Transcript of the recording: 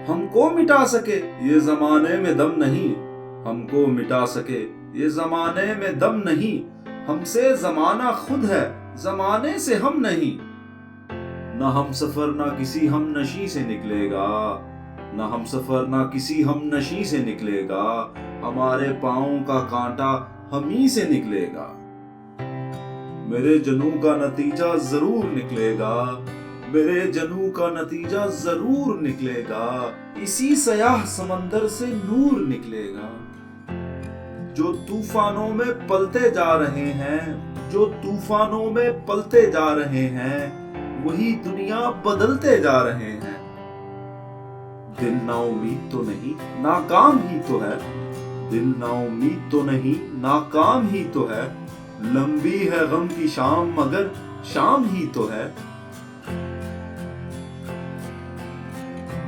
हमको मिटा सके ये जमाने में दम नहीं, हमको मिटा सके ये जमाने में दम नहीं। हमसे जमाना खुद है, जमाने से हम नहीं। न हम सफर ना किसी हम नशी से निकलेगा, न हम सफर ना किसी हम नशी से निकलेगा। हमारे पाँव का कांटा हम ही से निकलेगा। मेरे जनू का नतीजा जरूर निकलेगा, मेरे जनू का नतीजा जरूर निकलेगा। इसी सयाह समंदर से नूर निकलेगा। जो तूफानों में पलते जा रहे हैं, जो तूफानों में पलते जा रहे हैं, वही दुनिया बदलते जा रहे हैं। दिल ना उम्मीद तो नहीं, नाकाम ही तो है। दिल ना उम्मीद तो नहीं, नाकाम ही तो है। लंबी है गम की शाम मगर शाम ही तो है।